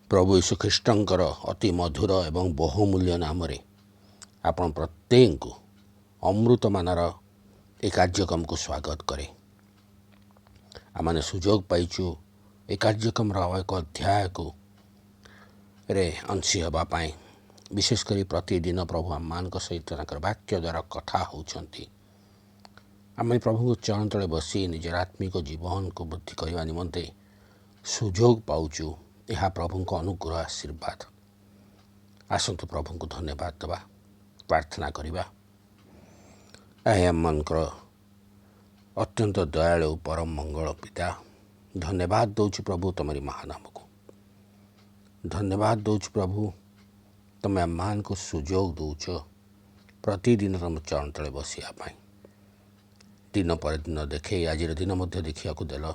प्रभु यीशु ख्रीष्टंकर अति मधुर एवं बहुमूल्य नाम आपण प्रत्येक को अमृत मानर ए कार्यक्रम को स्वागत करे। आमने सुजोग पाइचु ए कार्यक्रम एक अध्याय को रे अंशी हवापाई विशेषकर प्रतिदिन प्रभु आम मान सहित वाक्य द्वारा कथा होती आम प्रभु को चरण तले बसी निजर आत्मिक जीवन को वृद्धि करने निमंते सुजोग पाउचु। यह प्रभु को अनुग्रह आशीर्वाद आसतु प्रभु को धन्यवाद देवा प्रार्थना करवा। मनकर अत्यंत दयालु परम मंगल पिता धन्यवाद दौच प्रभु तुम्हारी महानाम को धन्यवाद दौच प्रभु तुम आम मान को सुजोग दौच प्रतिदिन तुम चरण तले बसिया दिन पर दिन देखे आज दिन मध्य देखा देल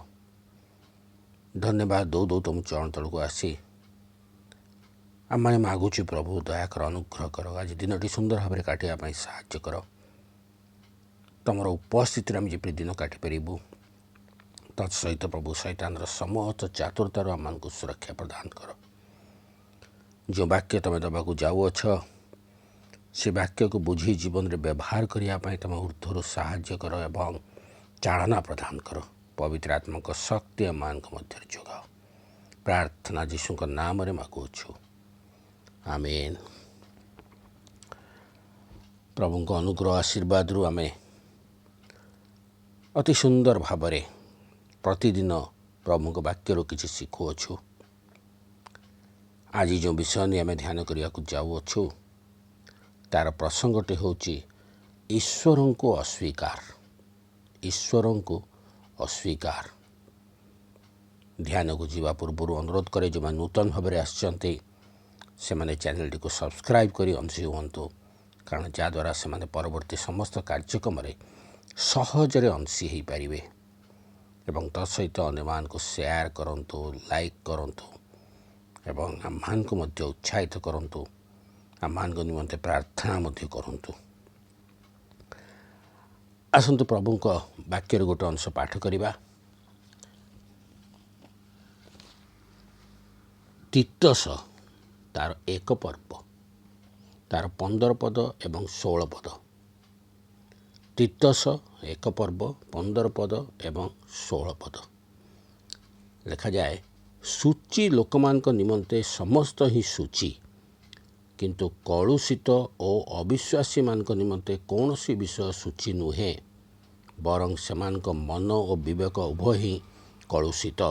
धन्यवाद दौ दौ तुम चरण तल को आसी आम मैंने मागुचु प्रभु दयाकर अनुग्रह कर आज दिन टी सुंदर भाव में काटापी साहाय्य कर तुम उपस्थित आम जमी दिन काटिपारू तत्सहित प्रभु शैतान समस्त चातुरतार आम को सुरक्षा प्रदान कर जो वाक्य तुम दबाक जाऊछ से वाक्य को बुझी जीवन में व्यवहार करने तुम ऊर्ध्वर साहाय्य कर एवं चालना प्रदान कर पवित्र आत्मा को शक्ति मान को मध्य जोगाओ प्रार्थना यीशु का नाम रे मागुछु आमीन। प्रभु को अनुग्रह आशीर्वाद रु आमे अति सुंदर भाव में प्रतिदिन प्रभु को वाक्य रू किसी शिखुअछु। आज जो विषय नहीं आम ध्यान करने जाऊछु तार प्रसंगटे होची ईश्वर को अस्वीकार ईश्वर को अस्वीकार। ध्यान को जीवा पूर्व अनुरोध करे जो नूतन भाव में आसचंती से माने चैनल टी को सब्सक्राइब करी अंशी हूँ कारण जद्वारा से माने परवर्ती समस्त कार्यक्रम सहजरे अंशी हो पारे एवं तत्सहित अन्यमान को शेयर करंतु लाइक करंतु एवं आम को मध्य उत्साहित करंतु आम निमंते प्रार्थना मध्य करंतु। आसंतु प्रभु को वाक्य गोटे अंश पाठ करिबा। तीतस तार एक पर्व तार 15 पद एवं 16 पद। तीतस एक पर्व 15 पद एवं 16 पद लिखा जाए सूची लोकमान निमंते समस्त ही सूची किंतु कलुषित और अविश्वासी मान निमंते कौन सी विषय सूची नुहे बरं सेमानक मन और विवेक उभय ही कलुषित।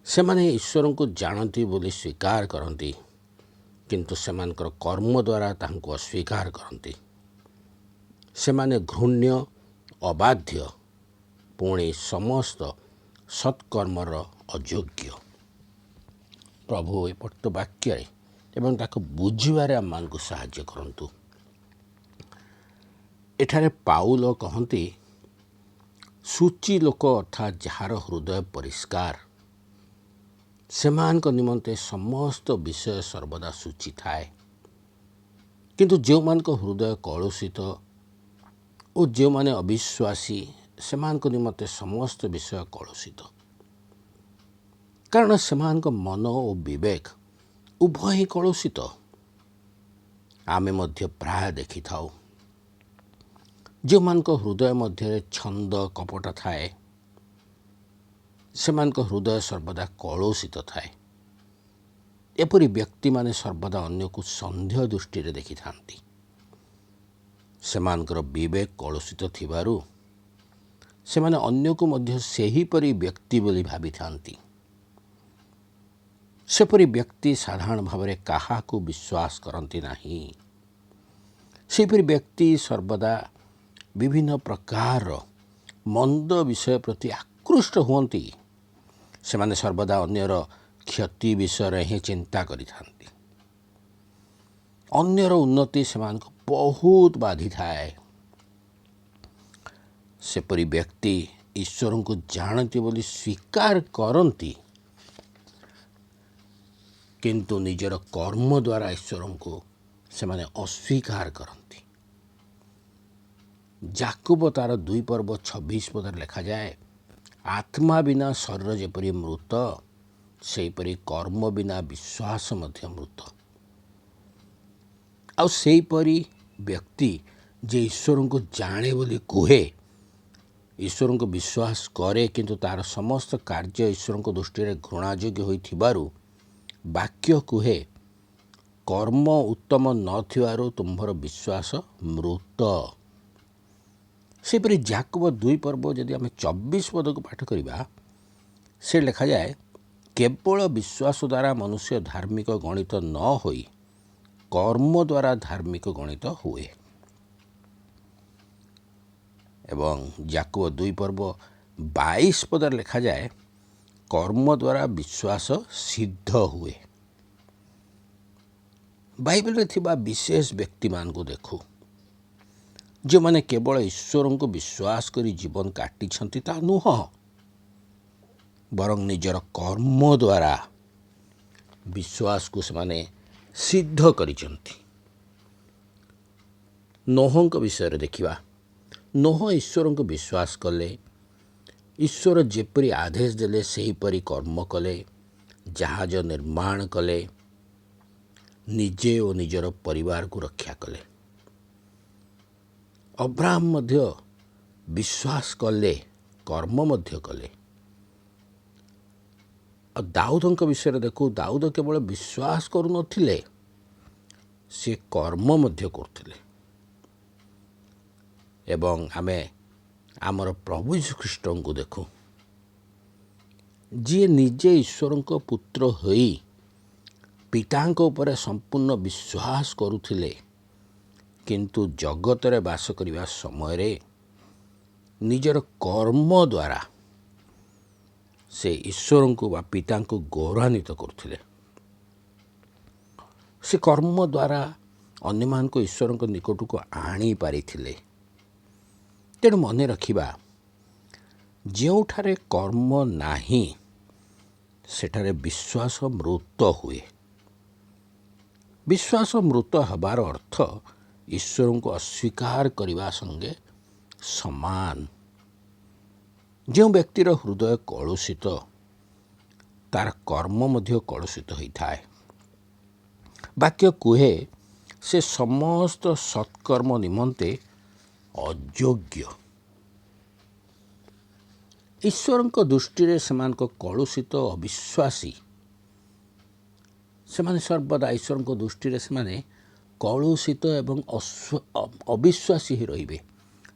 से माने ईश्वर को जानती बोली स्वीकार करती किंतु सेमानकर कर्म द्वारा तांको अस्वीकार करती। से माने घृण्य अबाध्य पुणी समस्त सत्कर्मर अयोग्य। प्रभु ए पट वाक्य एवं ताको बुझिबारे आम मान को साहाय्य करंतु। एठारे पाउल कहती सूची लोक अर्थात जार हृदय परिष्कार सेमान निमंते समस्त विषय सर्वदा सूची थाए किंतु जो मान को हृदय कलुषित और जो माने अविश्वासी सेमान निमंते समस्त विषय कलुषित कारण सेमान मन और विवेक उभय ही कलुषित। आमे मध्य प्राय देखि थाउ जो मान को हृदय मध्य छंद कपट थाए सेमान को हृदय सर्वदा कलुषित थाए। एपरी व्यक्ति माने सर्वदा अन्य को संदेह दृष्टि रे देखि थांती। सेमानकर विवेक कलुषित थिबारु सेमाने अन्य को मध्य सेही परी व्यक्ति बोली भाबी थांती। सेपरी व्यक्ति साधारण भाव में कहा को विश्वास करती नहीं। सेपरी व्यक्ति सर्वदा विभिन्न प्रकार मंद विषय प्रति आकृष्ट होती। से माने सर्वदा अन्यर क्षति विषय ही चिंता करि थांती। अन्यर उन्नति से बहुत बाधि थाए। सेपरी व्यक्ति ईश्वर को जानती बोली स्वीकार करती किंतु निजर कर्म द्वारा ईश्वर को से माने अस्वीकार करती। याकूब तार 2 पर्व 26 पद लिखा जाए आत्मा बिना शरीर जेपरी मृत ସେହିପରି କର୍ମ ବିନା ବିଶ୍ୱାସ ମଧ୍ୟ ମୃତ। ଆଉ ସେହିପରି ବ୍ୟକ୍ତି ଯେ ଈଶ୍ୱରଙ୍କୁ ଜାଣେ ବୋଲି କୁହେ, ଈଶ୍ୱରଙ୍କୁ ବିଶ୍ୱାସ କରେ, କିନ୍ତୁ ତା'ର ସମସ୍ତ କାର୍ଯ୍ୟ ଈଶ୍ୱରଙ୍କ ଦୃଷ୍ଟିରେ ଘୃଣାଯୋଗ୍ୟ ହୋଇଥିବାରୁ ବାକ୍ୟ କୁହେ, କର୍ମ ଉତ୍ତମ ନଥିବାରୁ ତୁମ୍ଭର ବିଶ୍ୱାସ ମୃତ। ସେହିପରି ଯାକୋବ 2 ଯଦି ଆମେ 24 ପଦକୁ ପାଠ କରିବା, ସେ ଲେଖାଯାଏ, କେବଳ ବିଶ୍ୱାସ ଦ୍ୱାରା ମନୁଷ୍ୟ ଧାର୍ମିକ ଗଣିତ ନ ହୋଇ କର୍ମ ଦ୍ୱାରା ଧାର୍ମିକ ଗଣିତ ହୁଏ। ଏବଂ ଯାକୋବ 2:22 ଲେଖାଯାଏ, କର୍ମ ଦ୍ୱାରା ବିଶ୍ୱାସ ସିଦ୍ଧ ହୁଏ। ବାଇବେଲରେ ଥିବା ବିଶେଷ ବ୍ୟକ୍ତିମାନଙ୍କୁ ଦେଖୁ, ଯେଉଁମାନେ କେବଳ ଈଶ୍ୱରଙ୍କୁ ବିଶ୍ୱାସ କରି ଜୀବନ କାଟିଛନ୍ତି ତାହା ନୁହଁ, ବରଂ ନିଜର କର୍ମ ଦ୍ୱାରା ବିଶ୍ୱାସକୁ ସେମାନେ ସିଦ୍ଧ କରିଛନ୍ତି। ନୋହଙ୍କ ବିଷୟରେ ଦେଖିବା। ନୋହ ଈଶ୍ୱରଙ୍କୁ ବିଶ୍ୱାସ କଲେ। ଈଶ୍ୱର ଯେପରି ଆଦେଶ ଦେଲେ ସେହିପରି କର୍ମ କଲେ, ଜାହାଜ ନିର୍ମାଣ କଲେ, ନିଜେ ଓ ନିଜର ପରିବାରକୁ ରକ୍ଷା କଲେ। ଅବ୍ରାହମ ମଧ୍ୟ ବିଶ୍ୱାସ କଲେ, କର୍ମ ମଧ୍ୟ କଲେ। ଆଉ ଦାଉଦଙ୍କ ବିଷୟରେ ଦେଖୁ, ଦାଉଦ କେବଳ ବିଶ୍ୱାସ କରୁନଥିଲେ, ସେ କର୍ମ ମଧ୍ୟ କରୁଥିଲେ। ଏବଂ ଆମେ ଆମର ପ୍ରଭୁ ଯୀଶୁଖ୍ରୀଷ୍ଟଙ୍କୁ ଦେଖୁ, ଯିଏ ନିଜେ ଈଶ୍ୱରଙ୍କ ପୁତ୍ର ହୋଇ ପିତାଙ୍କ ଉପରେ ସମ୍ପୂର୍ଣ୍ଣ ବିଶ୍ୱାସ କରୁଥିଲେ, କିନ୍ତୁ ଜଗତରେ ବାସ କରିବା ସମୟରେ ନିଜର କର୍ମ ଦ୍ୱାରା ସେ ଈଶ୍ୱରଙ୍କୁ ବା ପିତାଙ୍କୁ ଗୌରବାନ୍ୱିତ କରୁଥିଲେ। ସେ କର୍ମ ଦ୍ୱାରା ଅନ୍ୟମାନଙ୍କୁ ଈଶ୍ୱରଙ୍କ ନିକଟକୁ ଆଣିପାରିଥିଲେ। ତେଣୁ ମନେ ରଖିବା, ଯେଉଁଠାରେ କର୍ମ ନାହିଁ ସେଠାରେ ବିଶ୍ୱାସ ମୃତ ହୁଏ। ବିଶ୍ୱାସ ମୃତ ହେବାର ଅର୍ଥ ଈଶ୍ୱରଙ୍କୁ ଅସ୍ୱୀକାର କରିବା ସଙ୍ଗେ ସମାନ। ଯେଉଁ ବ୍ୟକ୍ତିର ହୃଦୟ କଳୁଷିତ, ତା'ର କର୍ମ ମଧ୍ୟ କଳୁଷିତ ହୋଇଥାଏ। ବାକ୍ୟ କୁହେ, ସେ ସମସ୍ତ ସତ୍କର୍ମ ନିମନ୍ତେ ଅଯୋଗ୍ୟ। ଈଶ୍ୱରଙ୍କ ଦୃଷ୍ଟିରେ ସେମାନଙ୍କ କଳୁଷିତ ଅବିଶ୍ୱାସୀ, ସେମାନେ ସର୍ବଦା ଈଶ୍ୱରଙ୍କ ଦୃଷ୍ଟିରେ ସେମାନେ କଳୁଷିତ ଏବଂ ଅବିଶ୍ୱାସୀ ହିଁ ରହିବେ।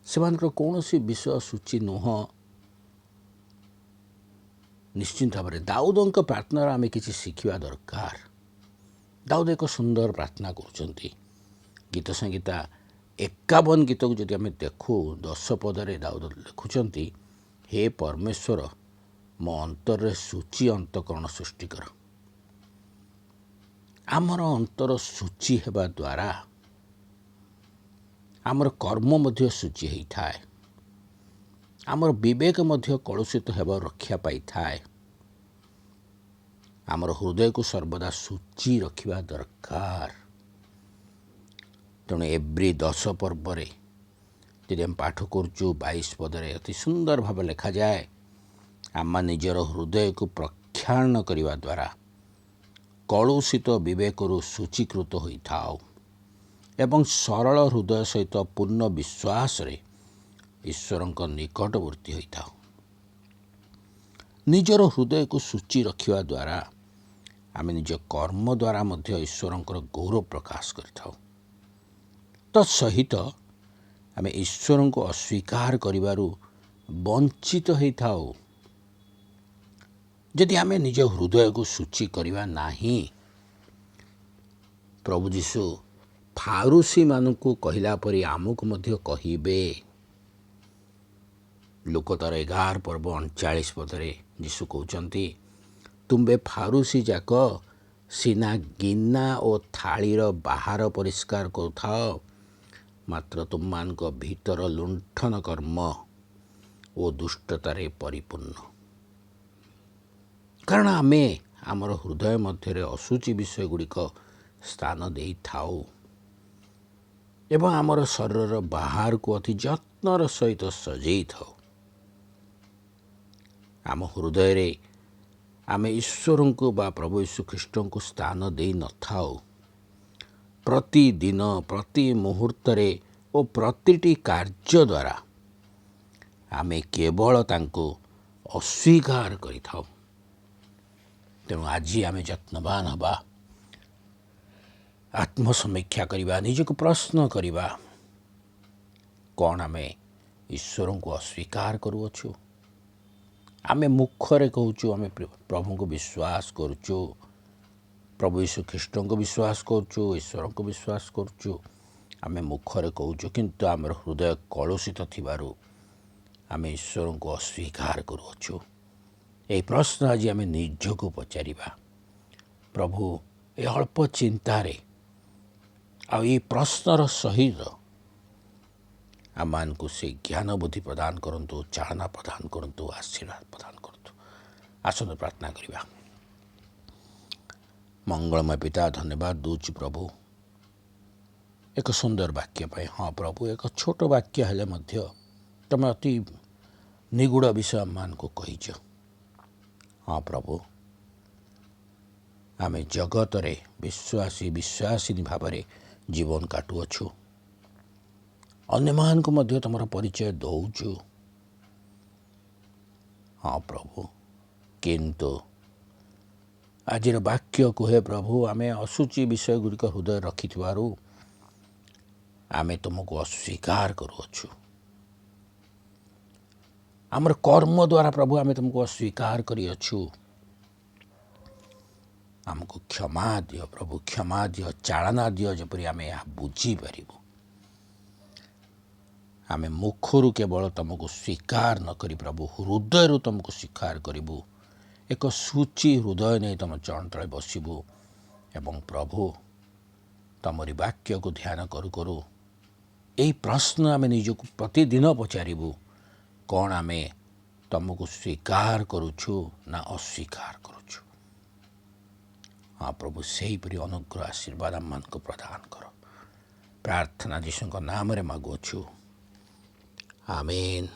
ସେମାନଙ୍କର କୌଣସି ବିଷୟ ସୂଚି ନୁହଁ। ନିଶ୍ଚିନ୍ତ ଭାବରେ ଦାଉଦଙ୍କ ପ୍ରାର୍ଥନାର ଆମେ କିଛି ଶିଖିବା ଦରକାର। ଦାଉଦ ଏକ ସୁନ୍ଦର ପ୍ରାର୍ଥନା କରୁଛନ୍ତି। ଗୀତ ସଂହିତା 51 ଗୀତକୁ ଯଦି ଆମେ ଦେଖୁ, 10 ପଦରେ ଦାଉଦ ଲେଖୁଛନ୍ତି, ହେ ପରମେଶ୍ୱର, ମୋ ଅନ୍ତରରେ ସୂଚି ଅନ୍ତଃକରଣ ସୃଷ୍ଟି କର। ଆମର ଅନ୍ତର ସୂଚି ହେବା ଦ୍ୱାରା ଆମର କର୍ମ ମଧ୍ୟ ସୂଚି ହୋଇଥାଏ। ଆମର ବିବେକ ମଧ୍ୟ କଳୁଷିତ ହେବା ରକ୍ଷା ପାଇଥାଏ। ଆମର ହୃଦୟକୁ ସର୍ବଦା ସୂଚି ରଖିବା ଦରକାର। ତେଣୁ ଏବ୍ରୀ 10 ଯଦି ଆମେ ପାଠ କରୁଛୁ, 22 ପଦରେ ଅତି ସୁନ୍ଦର ଭାବେ ଲେଖାଯାଏ, ଆମ ନିଜର ହୃଦୟକୁ ପ୍ରକ୍ଷାଳନ କରିବା ଦ୍ୱାରା କଳୁଷିତ ବିବେକରୁ ସୂଚୀକୃତ ହୋଇଥାଉ ଏବଂ ସରଳ ହୃଦୟ ସହିତ ପୂର୍ଣ୍ଣ ବିଶ୍ୱାସରେ ଈଶ୍ୱରଙ୍କ ନିକଟବର୍ତ୍ତୀ ହୋଇଥାଉ। ନିଜର ହୃଦୟକୁ ସୂଚି ରଖିବା ଦ୍ୱାରା ଆମେ ନିଜ କର୍ମ ଦ୍ୱାରା ମଧ୍ୟ ଈଶ୍ୱରଙ୍କର ଗୌରବ ପ୍ରକାଶ କରିଥାଉ। ତତ୍ସହିତ ଆମେ ଈଶ୍ୱରଙ୍କୁ ଅସ୍ୱୀକାର କରିବାରୁ ବଞ୍ଚିତ ହୋଇଥାଉ। ଯଦି ଆମେ ନିଜ ହୃଦୟକୁ ସୂଚି କରିବା ନାହିଁ, ପ୍ରଭୁ ଯୀଶୁ ଫାରୁସୀମାନଙ୍କୁ କହିଲା ପରି ଆମକୁ ମଧ୍ୟ କହିବେ। ଲୁକ 11:39 ଯୀଶୁ କହୁଛନ୍ତି, ତୁମ୍ଭେ ଫାରୁସୀ ଯାକ ସିନା ଗିନା ଓ ଥାଳିର ବାହାର ପରିଷ୍କାର କରୁଥାଅ, ମାତ୍ର ତୁମମାନଙ୍କ ଭିତର ଲୁଣ୍ଠନ କର୍ମ ଓ ଦୁଷ୍ଟତାରେ ପରିପୂର୍ଣ୍ଣ। କାରଣ ଆମେ ଆମର ହୃଦୟ ମଧ୍ୟରେ ଅଶୁଚି ବିଷୟ ଗୁଡ଼ିକ ସ୍ଥାନ ଦେଇଥାଉ ଏବଂ ଆମର ଶରୀରର ବାହାରକୁ ଅତି ଯତ୍ନର ସହିତ ସଜେଇଥାଉ। ଆମ ହୃଦୟରେ ଆମେ ଈଶ୍ୱରଙ୍କୁ ବା ପ୍ରଭୁ ଯୀଶୁ ଖ୍ରୀଷ୍ଟଙ୍କୁ ସ୍ଥାନ ଦେଇ ନଥାଉ। ପ୍ରତିଦିନ ପ୍ରତି ମୁହୂର୍ତ୍ତରେ ଓ ପ୍ରତିଟି କାର୍ଯ୍ୟ ଦ୍ୱାରା ଆମେ କେବଳ ତାଙ୍କୁ ଅସ୍ୱୀକାର କରିଥାଉ। ତେଣୁ ଆଜି ଆମେ ଯତ୍ନବାନ ହେବା, ଆତ୍ମସମୀକ୍ଷା କରିବା, ନିଜକୁ ପ୍ରଶ୍ନ କରିବା, କ'ଣ ଆମେ ଈଶ୍ୱରଙ୍କୁ ଅସ୍ୱୀକାର କରୁଅଛୁ? ଆମେ ମୁଖରେ କହୁଛୁ ଆମେ ପ୍ରଭୁଙ୍କୁ ବିଶ୍ୱାସ କରୁଛୁ, ପ୍ରଭୁ ଯୀଶୁ ଖ୍ରୀଷ୍ଟଙ୍କୁ ବିଶ୍ୱାସ କରୁଛୁ, ଈଶ୍ୱରଙ୍କୁ ବିଶ୍ୱାସ କରୁଛୁ, ଆମେ ମୁଖରେ କହୁଛୁ, କିନ୍ତୁ ଆମର ହୃଦୟ କଳୁଷିତ ଥିବାରୁ ଆମେ ଈଶ୍ୱରଙ୍କୁ ଅସ୍ୱୀକାର କରୁଅଛୁ। ଏହି ପ୍ରଶ୍ନ ଆଜି ଆମେ ନିଜକୁ ପଚାରିବା। ପ୍ରଭୁ ଏ ଅଳ୍ପ ଚିନ୍ତାରେ ଆଉ ଏହି ପ୍ରଶ୍ନର ସହିତ ଆମମାନଙ୍କୁ ସେ ଜ୍ଞାନ ବୁଦ୍ଧି ପ୍ରଦାନ କରନ୍ତୁ, ଚାଳନା ପ୍ରଦାନ କରନ୍ତୁ, ଆଶୀର୍ବାଦ ପ୍ରଦାନ କରନ୍ତୁ। ଆସନ୍ତୁ ପ୍ରାର୍ଥନା କରିବା। ମଙ୍ଗଳମୟ ପିତା, ଧନ୍ୟବାଦ ଦେଉଛି ପ୍ରଭୁ ଏକ ସୁନ୍ଦର ବାକ୍ୟ ପାଇଁ। ହଁ ପ୍ରଭୁ, ଏକ ଛୋଟ ବାକ୍ୟ ହେଲେ ମଧ୍ୟ ତୁମେ ଅତି ନିଗୁଡ଼ ବିଷୟ ଆମମାନଙ୍କୁ କହିଛ। ହଁ ପ୍ରଭୁ, ଆମେ ଜଗତରେ ବିଶ୍ୱାସିନୀ ଭାବରେ ଜୀବନ କାଟୁଅଛୁ, ଅନ୍ୟମାନଙ୍କୁ ମଧ୍ୟ ତୁମର ପରିଚୟ ଦେଉଛୁ। ହଁ ପ୍ରଭୁ, କିନ୍ତୁ ଆଜିର ବାକ୍ୟ କୁହେ ପ୍ରଭୁ, ଆମେ ଅଶୁଚି ବିଷୟ ଗୁଡ଼ିକ ହୃଦୟ ରଖିଥିବାରୁ ଆମେ ତୁମକୁ ଅସ୍ୱୀକାର କରୁଅଛୁ। ଆମର କର୍ମ ଦ୍ୱାରା ପ୍ରଭୁ ଆମେ ତୁମକୁ ଅସ୍ୱୀକାର କରିଅଛୁ। ଆମକୁ କ୍ଷମା ଦିଅ ପ୍ରଭୁ, କ୍ଷମା ଦିଅ, ଚାଳନା ଦିଅ, ଯେପରି ଆମେ ଏହା ବୁଝିପାରିବୁ। ଆମେ ମୁଖରୁ କେବଳ ତୁମକୁ ସ୍ୱୀକାର ନ କରି ପ୍ରଭୁ ହୃଦୟରୁ ତୁମକୁ ସ୍ୱୀକାର କରିବୁ। ଏକ ସୂଚି ହୃଦୟ ନେଇ ତୁମ ଚରଣ ତଳେ ବସିବୁ ଏବଂ ପ୍ରଭୁ ତୁମରି ବାକ୍ୟକୁ ଧ୍ୟାନ କରୁ କରୁ ଏହି ପ୍ରଶ୍ନ ଆମେ ନିଜକୁ ପ୍ରତିଦିନ ପଚାରିବୁ, କ'ଣ ଆମେ ତୁମକୁ ସ୍ୱୀକାର କରୁଛୁ ନା ଅସ୍ୱୀକାର କରୁଛୁ? ହଁ ପ୍ରଭୁ, ସେହିପରି ଅନୁଗ୍ରହ ଆଶୀର୍ବାଦ ଆମମାନଙ୍କୁ ପ୍ରଦାନ କର। ପ୍ରାର୍ଥନା ଯୀଶୁଙ୍କ ନାମରେ ମାଗୁଅଛୁ, ଆମେନ୍।